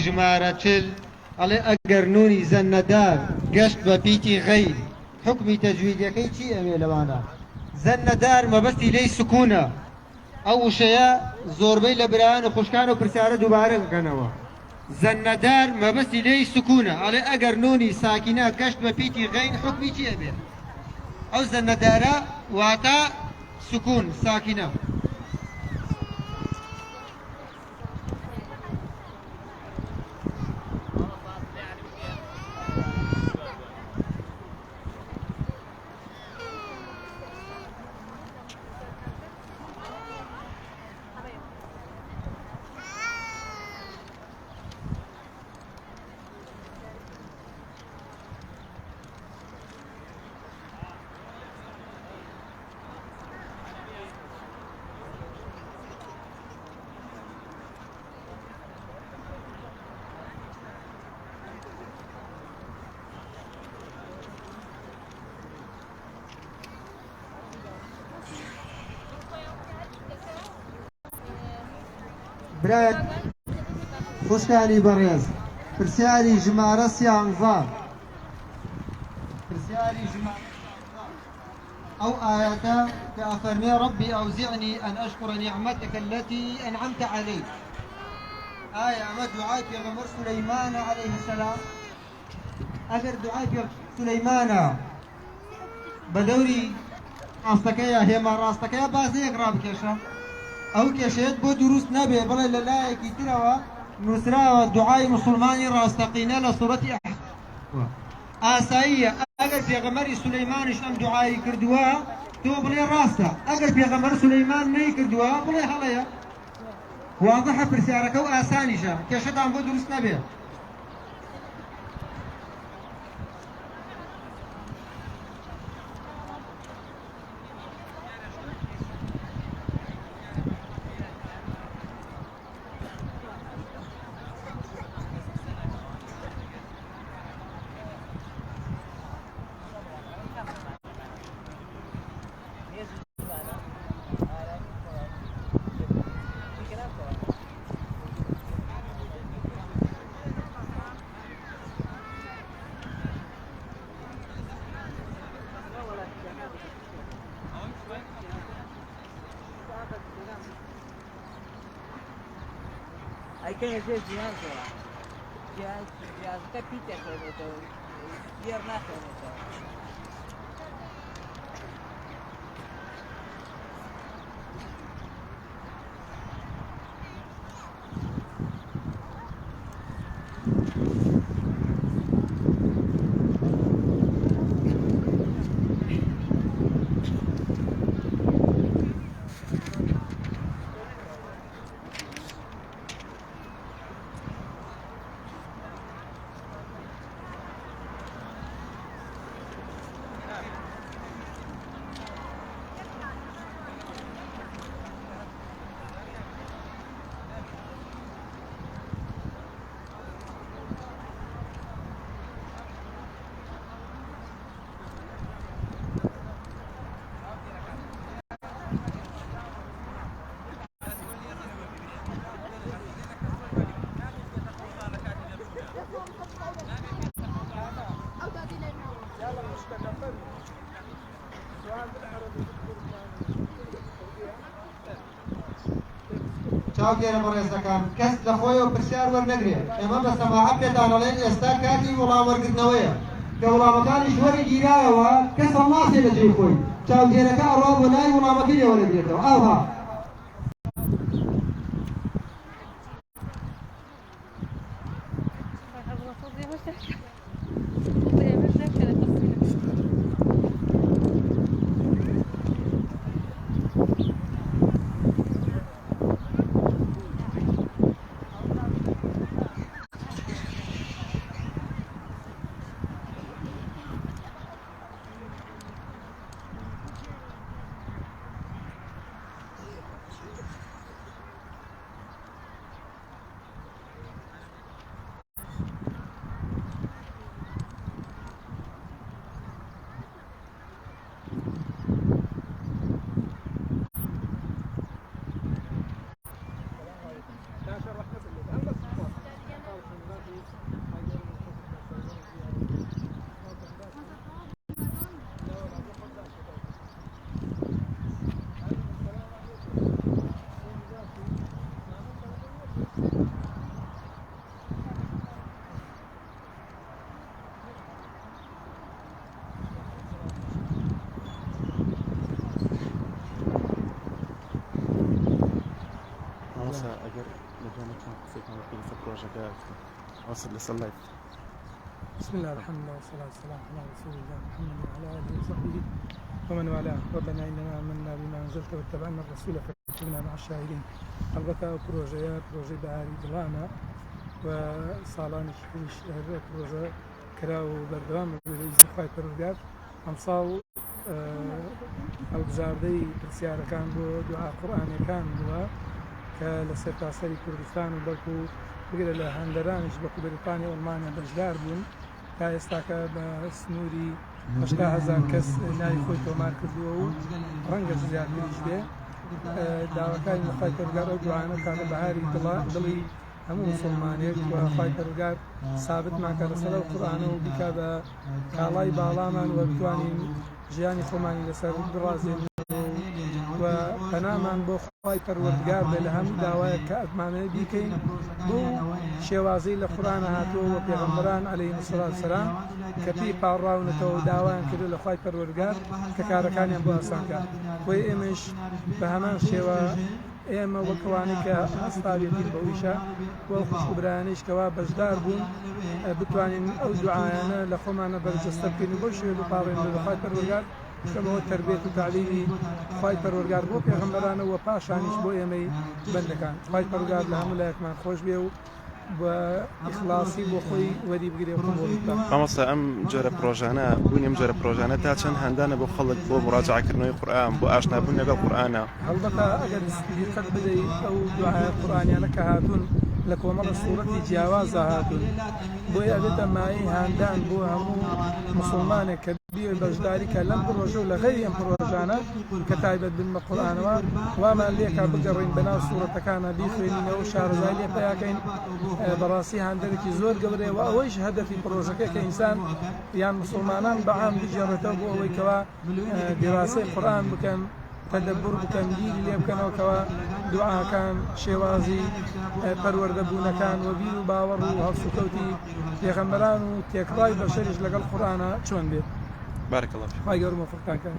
ژمارە چل ئەڵێ ئەگەر نوونی زەنەدار گەشت بە پیتی غەیر حکمی تەجویدەکەی چی ئەوێ لەوانە؟ زەنەدار مەبەستی لێی سکوونە. ئەو وشەیە زۆربەی لە برایان و خوشکان و پرسیارە دووبارە بکەنەوە. زەنەدار مەبەستی لێی سکوونە، ئەڵێ ئەگەر نوونی ساکینە گەشت بە پیتی غەیر حکمی چی ئەبێ؟ ئەو زەنەدارە واتە سکون ساکینە. برایەت خوشکانی بەڕێز، پرسیاری ژمارە سیانزە، پرسیاری ژمارە أو آية كأفرمي ربي أوزعني أن أشكر نعمتك التي أنعمت علي. آية أما دعاء في غمر سليمان عليه السلام، أجر دعاء في سليمان بدوري راستكيا هي ما راستكيا بازيك راب كيشا أو كيشيت بو دروس نبي بلا لا كيتروا نسرا دعاء مسلماني راستقينا لصورة آسائية. أجر في غمر سليمان شام دعاء كردوا تو بلي راستا، أجر في غمر سليمان ني كردوا بلي هلايا واضحة برسيارك وآساني شا كيشت عم بو دروس نبي. Hay que hacer jihaz da pite koydu. Yerine koydu. چاوگێرە بەڕێزەکان کەس لە خۆیەوە پرسیار وەرنەگرێت. ئێمە بە سەماعەت پێداڵێن ئێستا کاتی وەڵاموەرگرتنەوەیە کە وەڵامەکانیش وەری گیراوە کەس هەڵناسێ لە جێی خۆی. چاوگێرەکە ئەڕوا بۆ لای وەڵامەکەی لێوەرەگرێتەوە. ئاها پروژەکە وەسط لەسەر لایف. بسم الله الحمد لله والصلاة والسلام على رسول الله محمد وعلى آله وصحبه ومن والاه. ربنا إننا آمنا بما أنزلت واتبعنا الرسول فاكتبنا مع الشاهدين. البته پروژه بەهاری دڵانە و ساڵانێکی پیش پروژه کرا و بەردەوام خی پەروەردگار ئەمساڵ هەڵبژاردەی پرسیارەکان بۆ دوعا قورئانیەکان بووە کە لە سەرتاسەری کوردستان و بەڵکو بگرە لە هەندەرانیش بەکو بەریتانیا و ئەڵمانیا بەشدار بوون تا ئێستاکە بە سنووری 80,000 کەس ناوی خۆی تۆمار کردووە و ڕەنگە زیاتریش بێ. داواکاری خی پەروەردگار ئەو دوعانە کاتە بەهاری دڵی هەموو مسلمانێک و خی پەروەردگار سابتمان کە لەسەر ئەو قورئانە و بیکا بە کاڵای باڵامان و بتوانین ژیانی خۆمانی لەسەر بڕازێن و پەنامان بۆ خی پەروەردگار بێ لە هەموو داوایە کە ئەتمانەیە بیکەین بۆ شێوازەی لە قورئانە هاتووە و پێغەمبەران عەلەیهیمو سەڵات وسەلام کە پێی پاڕاونەتەوە و داوایان کردو لە خی پەروەردگار کە کارەکانیان بۆ ئاسانکات. وی ئێمەش بە هەمان شێوە ئێمە وەکەوانەی کە هەستاوێتین بەویشە وە خوشک و برایانەیشکەوا بەشدار بوون بتوانین ئەو دوعایانە لە خۆمانە بەرجەستە بکەین و بۆ شوێ بپاڕێن لە خی پەروەردگار کەمەوە تربێت و تعلیمی خی پەروەردگار بۆ پێغەمبەرانە و پاشانیش بۆ ئێمەی بەندەکان. خی پەروەردگار لە هەموو لایەکمان خۆش بێ و بە ئیخلاسی بۆ خۆی وەری بگرێ و قبوڵ بکات. مامۆستا ئەم جۆرە پرۆژانە بوونی ئەم جۆرە پرۆژانە تا چەند هەندانە بۆ خەڵک بۆ مراجعەکردنەوەی قورئان بۆ ئاشنابوون لەگەڵ قورئانە. هەڵبەتە ئەگەر دیقەت بدەیت ئەو دوعای قورئانیانە کە هاتوون لە کۆمەڵە سوورەتی جیاوازە هاتوون بۆی ئەبێتە مایەی هاندان بۆ هەموو مسلمانێک کە بیێ بەشداری کە لەم پرۆژە و لە غەیری ئەم پرۆژانە کە تایبەت بن بە قورئانەوە وامان لێکا بگەڕین بەناو سوورەتەکانە بیخوێنینەوە و شارەزای لێ پیاکەین. بەڕاستی هاندێکی زۆر گەورەیە و ئەوەیش هەدەفی پرۆژەکە کە ئینسان یان مسلمانان بەعام بجێڕێتەوە بۆ ئەوەی کەوا دیراسەی قورئان بکەن تەدەبور بکەن بیری لێ بکەنەوە کەوا دوعاکان شێوازی پەروەردەبوونەکان و بیر و باوەڕ و هەڵسوکەوتی پێغەمبەران و تێکڕای بەشەریش لەگەڵ قورئانە چۆن بێت. بارك الله فيك. خی گەورە موفقتان کە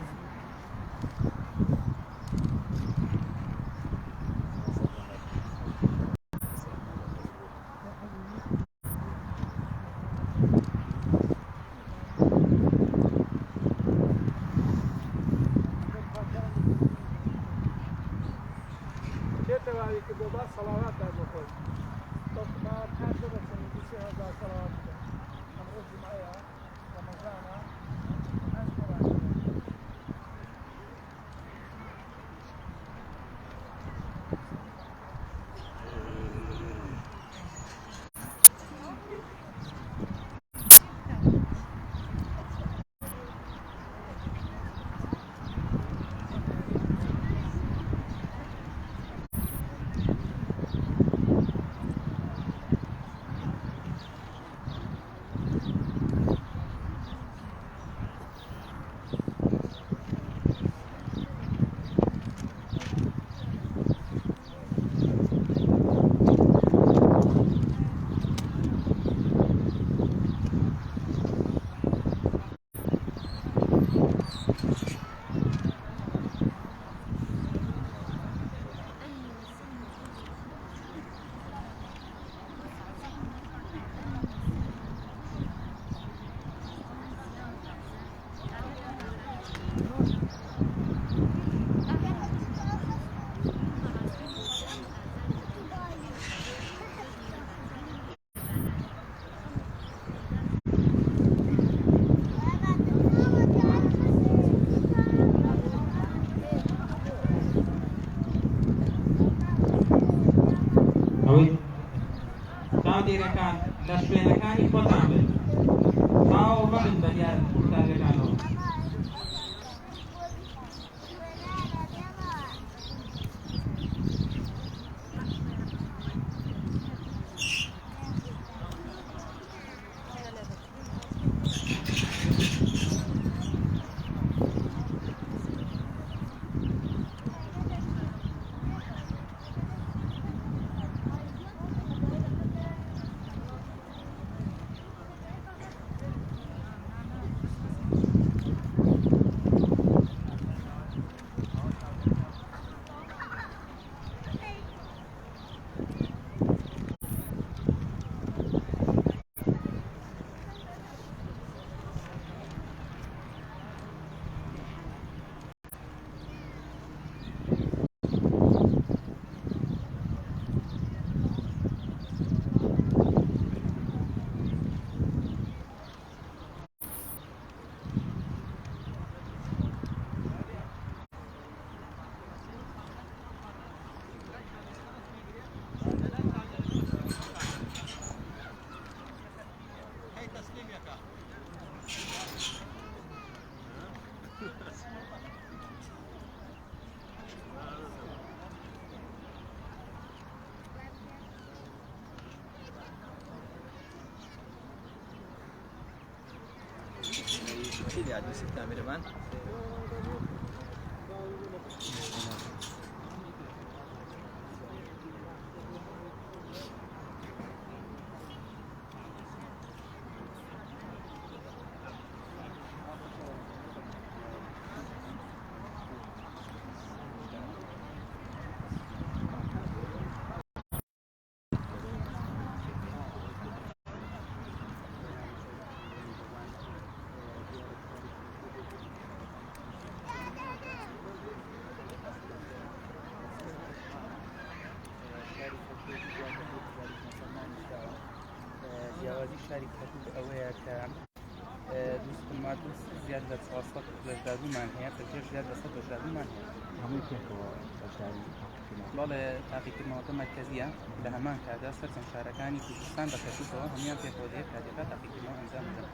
چاودێرەکان لە شوێنەکانی خۆتان بن تاو ببن بە دیار قورتاژەکانەوە. Chile hadi ست kameraman. جیاوازی شاری کەوت ئەوەیە کە دوستمان زیاد لە 400 بەشداریمان هەیە پێش زیاد لە 100 بەشداریمان هەمووی پێکەوە بەشداری بەڵێ تاقیکردنەوەکە مرکزیە لە هەمان کادا سەرچەند شارەکانی کوردستان بەکەشتەوە هەمویان پێکەوە دەیە کاتێکا تاقیکردنەوە ئەنجام بدەن.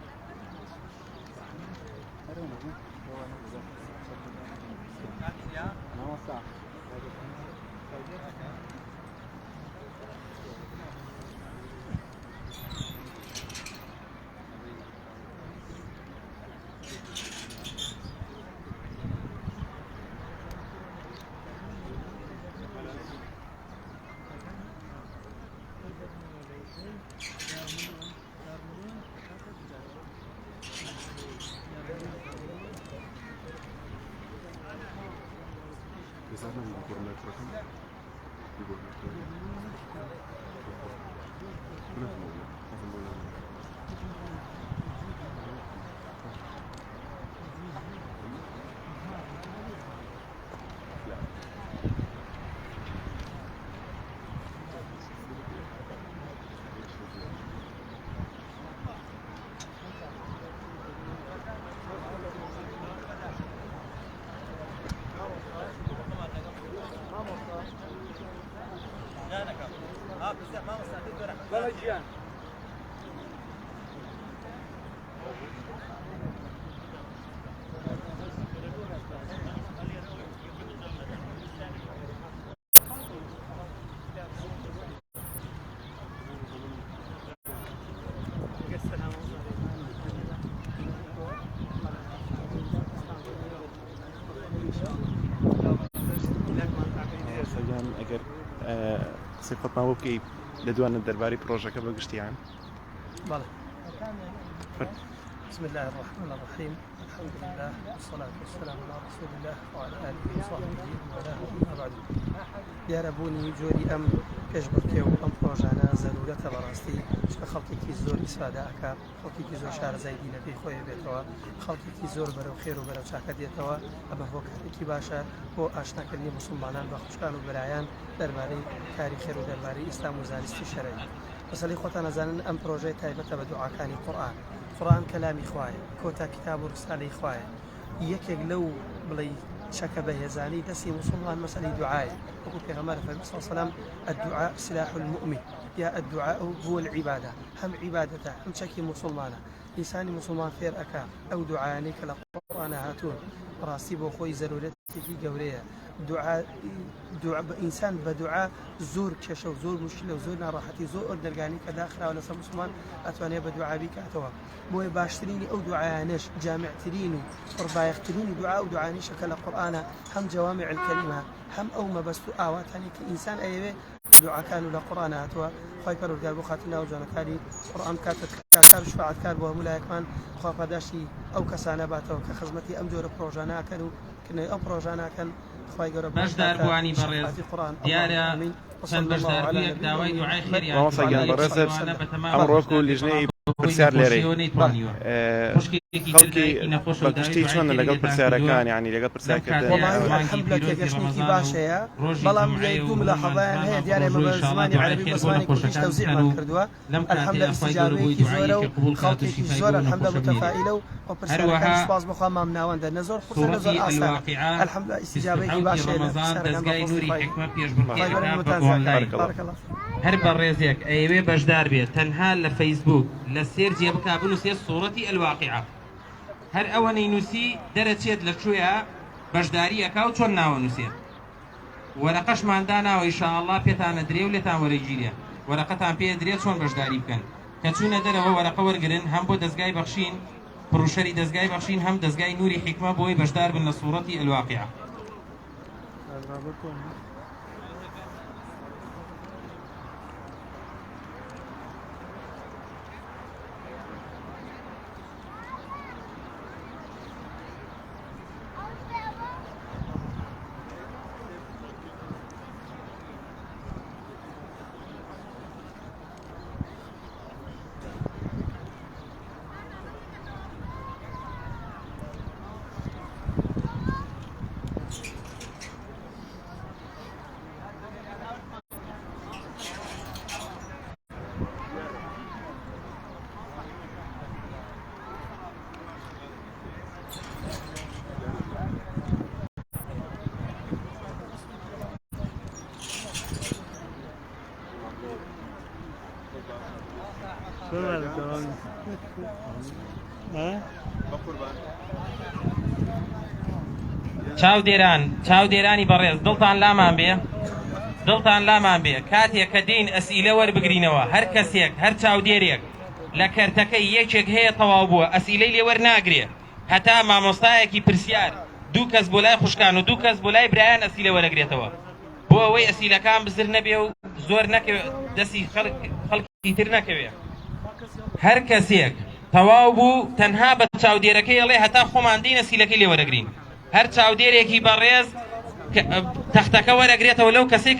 ئەگەر سیفەتمان بۆ بکەی لە دوانە دەربارەی پرۆژەکە بەگشتیان. بله. بسم الله الرحمن الرحيم الحمد لله والصلاة والسلام على رسول الله وعلى آله وصحبه ومن بعد. يا ربوني جوري أم كجبرتي وأم بروجانا ضرورة براستي خلقي كي زور إسفادة أكا خلقي كي زور شعر زايدي نبي خويا بيتوا خلقي كي زور برو خير وبرو شاكا ديتوا أما هو كي باشا هو آشنا كرني مسلمانان بخشكان وبرايان درباري كاري خير ودرباري إسلام وزارستي شرعي بەسەڵی خۆتان نەزانن ئەم پرۆژەی تایبەتە بە دوعاکانی قورئان. قورئان کەلامی خوایە، کۆتا کتاب و ڕسالەی خوایە. یەکێک لەو بڵێ شەکە بەهێزانی دەستی موسڵمان مەسەلەی دوعایە. وەکو پێغەمبەر فەرمی صلی الله علیه وسلم الدعاء سلاح المؤمن یا الدعاء هو العبادة. هەم عیبادەتە هەم چەکی موسڵمانە. ئینسانی موسڵمان فێر ئەکا ئەو دوعایانەی کە لە قورئانە هاتوون ڕاستی بۆ خۆی زەرورەتێکی گەورەیە. دعاء إنسان بدعاء زور كشو زور مشكلة وزور ناراحتي زور درجاني كداخل ولا مسلمان أتواني بدعاء بك أتوا بوي باشتريني أو دعاء نش جامع تريني قربا يختريني دعاء ودعاني شكل القرآن هم جوامع الكلمة هم أو ما بس آواتني كإنسان أيوه دعاء كانوا لقرآن أتوا خايفر وقال بخاتنا وجانا كاري قرآن كار شفاعة كار بهم لا يكمان خافداشي أو كسانة باتوا كخدمتي أم جور بروجانا كانوا كنا أو بروجانا كان بەشدار بوانی بەڕێز دیارە چەند بەشداربوویەک داوای دوعای خێریان ئەمڕۆکو لیژنەی پرسیار لێرەی خەڵکی بەگشتی چۆنە لەگەڵ پرسیارەکان یعنی لەگەڵ پرسیارەکانی باشەیە بەڵام دوو ملاحەزایان هەیە دیارە بە زمانی عەربی بە زمانی کوردیش تەوزیعمان کردووە الحەمدە ئیستیجابەیەکی زۆرە و خەڵکێکی زۆر الحەمدە متەفائیلە و پرسیارەکان سپاس بەخوا مام ناوەندە نەزۆر قورسە نەزۆر ئاسان الحەمدە ئیستیجابەیەکی باشەیە لە دەستگای نوری حکمە پێشبڕکێ هەر بە ڕێزێک ئەیوێ بەشدار بێت تەنها لە فەیسبوک لە سێر جێبکا بنووسێت سوورەتی ئەلواقیعە هەر ئەوە نەینووسی دەرەچێت لەکوێیە بەشداری ئەکا و چۆن ناوە نووسێ وەرەقەشمان داناوە ئینشاءڵڵا پێتانە درێ و لێتان وەرەگیرێ وەرەقەتان پێ درێ چۆن بەشداری بکەن کە چوونە دەرەوە وەرەقە وەرگرن هەم بۆ دەستگای بەخشین پڕوشەری دەستگای بەخشین هەم دەستگای نوری حیکمە بۆی بەشدار بن لە سوورەتی ئەلواقیع چاودێرانی بەڕێز دڵتان لامان بێ کاتێک کە دین ئەسئیلە وەربگرینەوە هەر کەسێک هەر چاودێرێک لە کەرتەکەی یەکێک هەیە تەواو بووە ئەسئیلەی لێ وەرناگرێ هەتا مامۆستایەکی پرسیار دوو کەس بۆ لای خوشکان و دوو کەس بۆ لای برایان ئەسئیلە وەرەگرێتەوە بۆ ئەوەی ئەسئیلەکان بزر نەبێ و زۆر دەستی خەڵکی تر نەکەوێ هەر کەسێک تەواو بوو تەنها بە چاودێرەکەی ئەڵێ هەتا خۆمان دین ئەسئیلەکەی لێ وەرەگرین هەر چاودێرێکی بەڕێز تەختەکە وەرەگرێتەوە لەو کەسێک